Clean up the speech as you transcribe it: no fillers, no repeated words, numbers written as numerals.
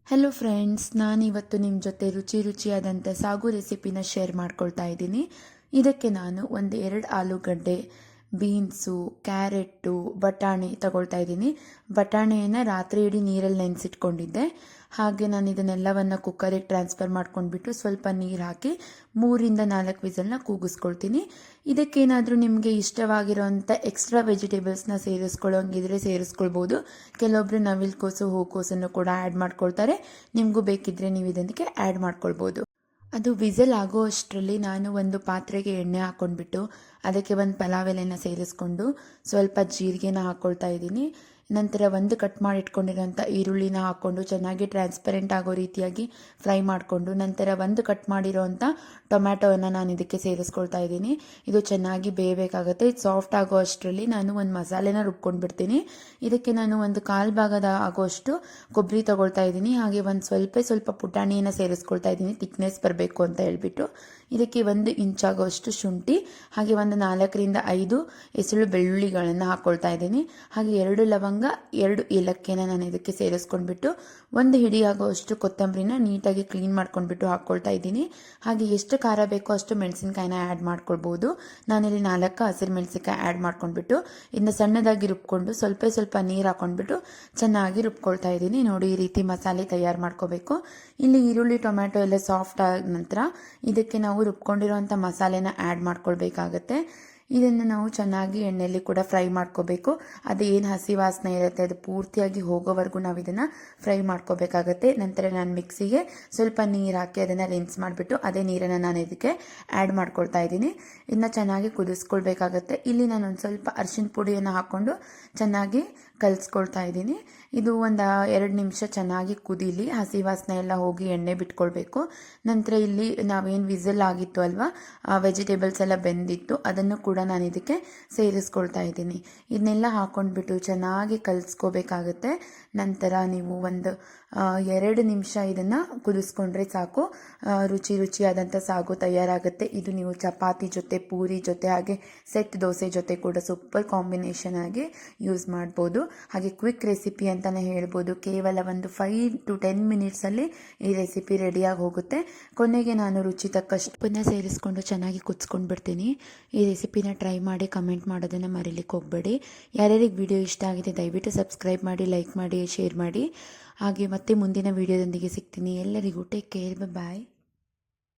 Hello friends, ನಾನಿವತ್ತು ನಿಮ್ಮ ಜೊತೆ ರುಚಿಯಾದಂಥ ಸಾಗು ರೆಸಿಪಿನ ಶೇರ್ ಮಾಡ್ಕೊಳ್ತಾ ಇದ್ದೀನಿ. ಇದಕ್ಕೆ ನಾನು ಒಂದು 2 ಆಲೂಗಡ್ಡೆ, ಬೀನ್ಸು, ಕ್ಯಾರೆಟು, ಬಟಾಣಿ ತಗೊಳ್ತಾ ಇದ್ದೀನಿ. ಬಟಾಣಿಯನ್ನು ರಾತ್ರಿ ಇಡೀ ನೀರಲ್ಲಿ ನೆನೆಸಿಟ್ಕೊಂಡಿದ್ದೆ. ಹಾಗೆ ನಾನು ಇದನ್ನೆಲ್ಲವನ್ನು ಕುಕ್ಕರಿಗೆ ಟ್ರಾನ್ಸ್ಫರ್ ಮಾಡ್ಕೊಂಡ್ಬಿಟ್ಟು ಸ್ವಲ್ಪ ನೀರು ಹಾಕಿ 3-4 ವಿಸಲ್ನ ಕೂಗಿಸ್ಕೊಳ್ತೀನಿ. ಇದಕ್ಕೇನಾದರೂ ನಿಮಗೆ ಇಷ್ಟವಾಗಿರೋಂಥ ಎಕ್ಸ್ಟ್ರಾ ವೆಜಿಟೇಬಲ್ಸ್ನ ಸೇರಿಸ್ಕೊಳ್ಳೋಂಗಿದ್ರೆ ಸೇರಿಸ್ಕೊಳ್ಬೋದು. ಕೆಲವೊಬ್ಬರು ನವಿಲುಕೋಸು, ಹೂಕೋಸನ್ನು ಕೂಡ ಆ್ಯಡ್ ಮಾಡ್ಕೊಳ್ತಾರೆ. ನಿಮಗೂ ಬೇಕಿದ್ದರೆ ನೀವು ಇದಕ್ಕೆ ಆ್ಯಡ್ ಮಾಡ್ಕೊಳ್ಬೋದು. ಅದು ವಿಸಲ್ ಆಗೋ ಅಷ್ಟರಲ್ಲಿ ನಾನು ಒಂದು ಪಾತ್ರೆಗೆ ಎಣ್ಣೆ ಹಾಕ್ಕೊಂಡ್ಬಿಟ್ಟು ಅದಕ್ಕೆ ಒಂದು ಪಲಾವ್ ಎಲೆನ ಸೇರಿಸ್ಕೊಂಡು ಸ್ವಲ್ಪ ಜೀರಿಗೆನ ಹಾಕ್ಕೊಳ್ತಾ ಇದ್ದೀನಿ. ನಂತರ ಒಂದು ಕಟ್ ಮಾಡಿ ಇಟ್ಕೊಂಡಿರೋಂಥ ಈರುಳ್ಳಿನ ಹಾಕ್ಕೊಂಡು ಚೆನ್ನಾಗಿ ಟ್ರಾನ್ಸ್ಪರೆಂಟ್ ಆಗೋ ರೀತಿಯಾಗಿ ಫ್ರೈ ಮಾಡಿಕೊಂಡು ನಂತರ ಒಂದು ಕಟ್ ಮಾಡಿರೋಂಥ ಟೊಮ್ಯಾಟೋವನ್ನು ನಾನು ಇದಕ್ಕೆ ಸೇರಿಸ್ಕೊಳ್ತಾ ಇದ್ದೀನಿ. ಇದು ಚೆನ್ನಾಗಿ ಬೇಯಬೇಕಾಗುತ್ತೆ. ಇದು ಸಾಫ್ಟ್ ಆಗೋ ಅಷ್ಟರಲ್ಲಿ ನಾನು ಒಂದು ಮಸಾಲೆನ ರುಬ್ಕೊಂಡು ಬಿಡ್ತೀನಿ. ಇದಕ್ಕೆ ನಾನು ಒಂದು 1/4 ಭಾಗದ ಆಗೋಷ್ಟು ಕೊಬ್ಬರಿ ತೊಗೊಳ್ತಾ ಇದ್ದೀನಿ. ಹಾಗೆ ಒಂದು ಸ್ವಲ್ಪ ಪುಟಾಣಿಯನ್ನು ಸೇರಿಸ್ಕೊಳ್ತಾ ಇದ್ದೀನಿ, ಥಿಕ್ನೆಸ್ ಬರಬೇಕು ಅಂತ ಹೇಳ್ಬಿಟ್ಟು. ಇದಕ್ಕೆ 1 ಇಂಚ್ ಆಗೋಷ್ಟು ಶುಂಠಿ, ಹಾಗೆ ಒಂದು 4-5 ಎಸಳು ಬೆಳ್ಳುಳ್ಳಿಗಳನ್ನು ಹಾಕ್ಕೊಳ್ತಾ ಇದ್ದೀನಿ. ಹಾಗೆ 2 ಲವಂಗ, 2 ಏಲಕ್ಕಿನ ನಾನು ಇದಕ್ಕೆ ಸೇರಿಸ್ಕೊಂಡ್ಬಿಟ್ಟು 1 ಹಿಡಿ ಆಗೋಷ್ಟು ಕೊತ್ತಂಬರಿನ ನೀಟಾಗಿ ಕ್ಲೀನ್ ಮಾಡ್ಕೊಂಡ್ಬಿಟ್ಟು ಹಾಕ್ಕೊಳ್ತಾ ಇದ್ದೀನಿ. ಹಾಗೆ ಎಷ್ಟು ಖಾರ ಬೇಕೋ ಅಷ್ಟು ಮೆಣಸಿನ್ಕಾಯಿನ ಆ್ಯಡ್ ಮಾಡ್ಕೊಳ್ಬೋದು. ನಾನಿಲ್ಲಿ 4 ಹಸಿರು ಮೆಣಸಿನ್ಕಾಯಿ ಆ್ಯಡ್ ಮಾಡ್ಕೊಂಡ್ಬಿಟ್ಟು ಇದನ್ನ ಸಣ್ಣದಾಗಿ ರುಬ್ಕೊಂಡು ಸ್ವಲ್ಪ ನೀರು ಹಾಕ್ಕೊಂಡ್ಬಿಟ್ಟು ಚೆನ್ನಾಗಿ ರುಬ್ಕೊಳ್ತಾ ಇದ್ದೀನಿ. ನೋಡಿ, ಈ ರೀತಿ ಮಸಾಲೆ ತಯಾರು ಮಾಡ್ಕೋಬೇಕು. ಇಲ್ಲಿ ಈರುಳ್ಳಿ, ಟೊಮ್ಯಾಟೊ ಎಲ್ಲ ಸಾಫ್ಟ್ ಆದ ನಂತರ ಇದಕ್ಕೆ ನಾವು ರುಬ್ಕೊಂಡಿರೋಂಥ ಮಸಾಲೆನ ಆ್ಯಡ್ ಮಾಡ್ಕೊಳ್ಬೇಕಾಗತ್ತೆ. ಇದನ್ನು ನಾವು ಚೆನ್ನಾಗಿ ಎಣ್ಣೆಯಲ್ಲಿ ಕೂಡ ಫ್ರೈ ಮಾಡ್ಕೋಬೇಕು. ಅದು ಏನು ಹಸಿ ವಾಸನೆ ಇರುತ್ತೆ ಅದು ಪೂರ್ತಿಯಾಗಿ ಹೋಗೋವರೆಗೂ ನಾವು ಇದನ್ನು ಫ್ರೈ ಮಾಡ್ಕೋಬೇಕಾಗತ್ತೆ. ನಂತರ ನಾನು ಮಿಕ್ಸಿಗೆ ಸ್ವಲ್ಪ ನೀರು ಹಾಕಿ ಅದನ್ನು ರಿನ್ಸ್ ಮಾಡಿಬಿಟ್ಟು ಅದೇ ನೀರನ್ನು ನಾನು ಇದಕ್ಕೆ ಆ್ಯಡ್ ಮಾಡ್ಕೊಳ್ತಾ ಇದ್ದೀನಿ. ಇದನ್ನ ಚೆನ್ನಾಗಿ ಕುದಿಸ್ಕೊಳ್ಬೇಕಾಗತ್ತೆ. ಇಲ್ಲಿ ನಾನು ಒಂದು ಸ್ವಲ್ಪ ಅರಿಶಿನ ಪುಡಿಯನ್ನು ಹಾಕ್ಕೊಂಡು ಚೆನ್ನಾಗಿ ಕಲಿಸ್ಕೊಳ್ತಾ ಇದ್ದೀನಿ. ಇದು ಒಂದು 2 ನಿಮಿಷ ಚೆನ್ನಾಗಿ ಕುದೀಲಿ, ಹಸಿ ವಾಸನೆ ಎಲ್ಲ ಹೋಗಿ ಎಣ್ಣೆ ಬಿಟ್ಕೊಳ್ಬೇಕು. ನಂತರ ಇಲ್ಲಿ ನಾವೇನು ವಿಸಲ್ ಆಗಿತ್ತು ಅಲ್ವಾ, ವೆಜಿಟೇಬಲ್ಸ್ ಎಲ್ಲ ಬೆಂದಿತ್ತು, ಅದನ್ನು ಕೂಡ ನಾನು ಇದಕ್ಕೆ ಸೇರಿಸ್ಕೊಳ್ತಾ ಇದ್ದೀನಿ. ಇದನ್ನೆಲ್ಲ ಹಾಕ್ಕೊಂಡ್ಬಿಟ್ಟು ಚೆನ್ನಾಗಿ ಕಲಿಸ್ಕೋಬೇಕಾಗತ್ತೆ. ನಂತರ ನೀವು ಒಂದು 2 ನಿಮಿಷ ಇದನ್ನು ಕುದಿಸ್ಕೊಂಡ್ರೆ ಸಾಕು, ರುಚಿಯಾದಂಥ ಸಾಗು ತಯಾರಾಗುತ್ತೆ. ಇದು ನೀವು ಚಪಾತಿ ಜೊತೆ, ಪೂರಿ ಜೊತೆ, ಹಾಗೆ ಸೆಟ್ ದೋಸೆ ಜೊತೆ ಕೂಡ ಸೂಪರ್ ಕಾಂಬಿನೇಷನ್ ಆಗಿ ಯೂಸ್ ಮಾಡ್ಬೋದು. ಹಾಗೆ ಕ್ವಿಕ್ ರೆಸಿಪಿ ಅಂತಲೇ ಹೇಳ್ಬೋದು. ಕೇವಲ ಒಂದು 5 to 10 ಮಿನಿಟ್ಸಲ್ಲಿ ಈ ರೆಸಿಪಿ ರೆಡಿಯಾಗಿ ಹೋಗುತ್ತೆ. ಕೊನೆಗೆ ನಾನು ರುಚಿ ತಕ್ಕಷ್ಟು ಉಪ್ಪನ್ನ ಸೇರಿಸ್ಕೊಂಡು ಚೆನ್ನಾಗಿ ಕುದಿಸ್ಕೊಂಡು ಬಿಡ್ತೀನಿ. ಈ ರೆಸಿಪಿನ ಟ್ರೈ ಮಾಡಿ ಕಮೆಂಟ್ ಮಾಡೋದನ್ನು ಮರೀಲಿಕ್ಕೆ ಹೋಗಬೇಡಿ. ಯಾರ್ಯಾರಿಗೆ ವಿಡಿಯೋ ಇಷ್ಟ ಆಗಿದೆ ದಯವಿಟ್ಟು ಸಬ್ಸ್ಕ್ರೈಬ್ ಮಾಡಿ, ಲೈಕ್ ಮಾಡಿ, ಶೇರ್ ಮಾಡಿ. ಹಾಗೆ ಮತ್ತೆ ಮುಂದಿನ ವಿಡಿಯೋದೊಂದಿಗೆ ಸಿಗ್ತೀನಿ. ಎಲ್ಲರಿಗೂ ಟೇಕ್ ಕೇರ್, ಬಾಯ್.